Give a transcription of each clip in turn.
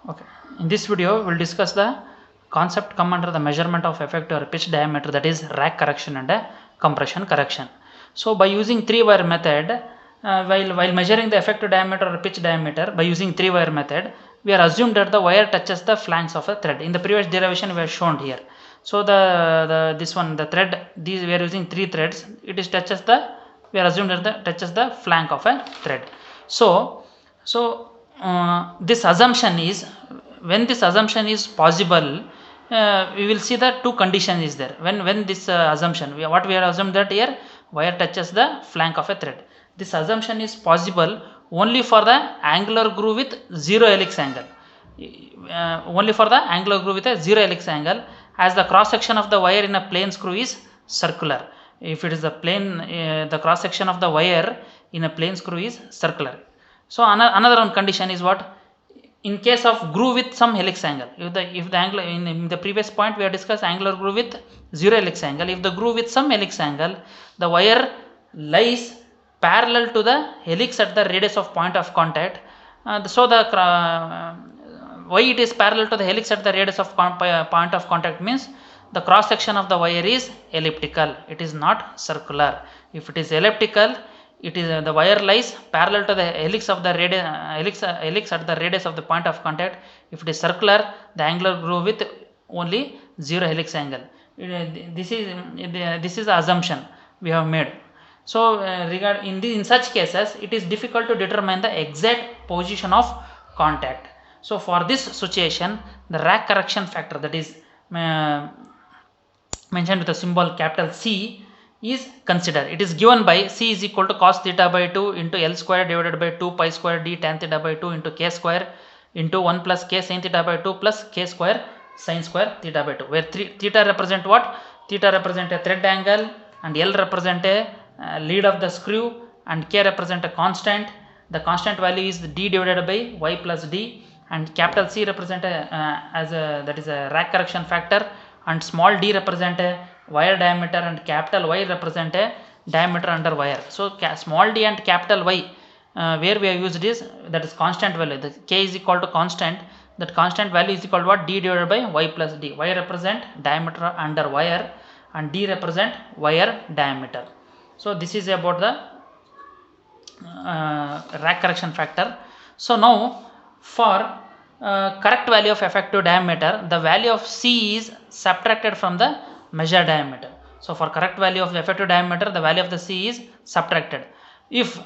Okay. In this video, we will discuss the concept come under the measurement of effective or pitch diameter, that is rack correction and compression correction. So by using 3-wire method, while measuring the effective diameter or pitch diameter by using 3-wire method, we are assumed that the wire touches the flanks of a thread. In the previous derivation, we have shown here. So the thread, these we are using 3 threads. It is touches the, we are assumed that the touches the flank of a thread. So this assumption is, when this assumption is possible, we will see that two conditions is there. When this assumption, what we are assumed that here wire touches the flank of a thread. This assumption is possible only for the angular groove with 0 helix angle. Only for the angular groove with a 0 helix angle, as the cross section of the wire in a plane screw is circular. If it is a plane, the cross section of the wire in a plane screw is circular. So another one condition is what? In case of groove with some helix angle, if the angle in the previous point we have discussed angular groove with 0 helix angle, if the groove with some helix angle, the wire lies parallel to the helix at the radius of point of contact. Why it is parallel to the helix at the radius of point of contact means the cross section of the wire is elliptical, it is not circular. If it is elliptical, it is the wire lies parallel to the helix of the helix at the radius of the point of contact. If it is circular, the angular groove with only 0 helix angle. This is the assumption we have made. So in such cases, it is difficult to determine the exact position of contact. So for this situation, the rack correction factor, that is mentioned with the symbol capital C, is considered. It is given by C is equal to cos theta by 2 into L square divided by 2 pi square d tan theta by 2 into k square into 1 plus k sin theta by 2 plus k square sin square theta by 2, where theta represent what? Theta represent a thread angle, and L represent a lead of the screw, and k represent a constant. The constant value is d divided by y plus d, and capital C represent that is a rack correction factor, and small d represent a wire diameter, and capital Y represent a diameter under wire. So small d and capital Y, where we have used is, that is constant value. The k is equal to constant. That constant value is equal to what? D divided by y plus d. Y represent diameter under wire, and d represent wire diameter. So this is about the rack correction factor. So now for correct value of effective diameter, the value of C is subtracted from the measured diameter. So for correct value of effective diameter, the value of the C is subtracted. If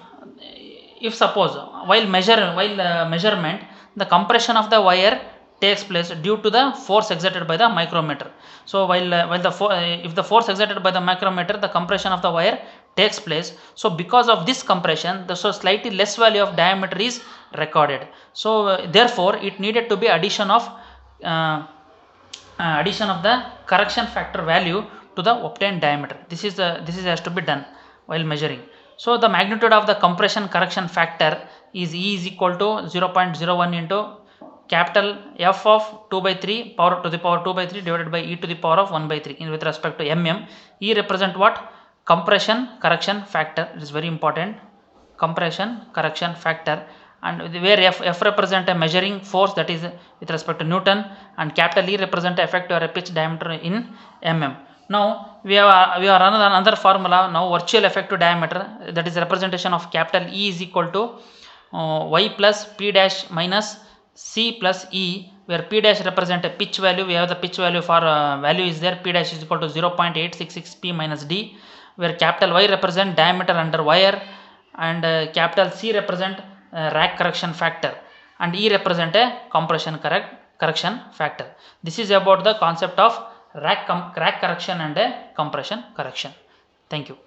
suppose while measurement, the compression of the wire takes place due to the force exerted by the micrometer. So if the force exerted by the micrometer, the compression of the wire takes place. So because of this compression, so slightly less value of diameter is recorded. So therefore it needed to be addition of the correction factor value to the obtained diameter. This has to be done while measuring. So the magnitude of the compression correction factor is E is equal to 0.01 into capital F of 2 by 3 power to the power 2 by 3 divided by E to the power of 1 by 3 with respect to mm. E represent what? Compression correction factor. It is very important. Compression correction factor, and where F represent a measuring force, that is with respect to Newton, and capital E represent effective or a pitch diameter in mm. Now we have another formula now, virtual effective diameter, that is representation of capital E is equal to y plus p dash minus c plus e, where p dash represent a pitch value. We have the pitch value for value is there, p dash is equal to 0.866 p minus d, where capital Y represent diameter under wire, and capital C represent rack correction factor, and E represent a compression correction factor. This is about the concept of rack correction and compression correction. Thank you.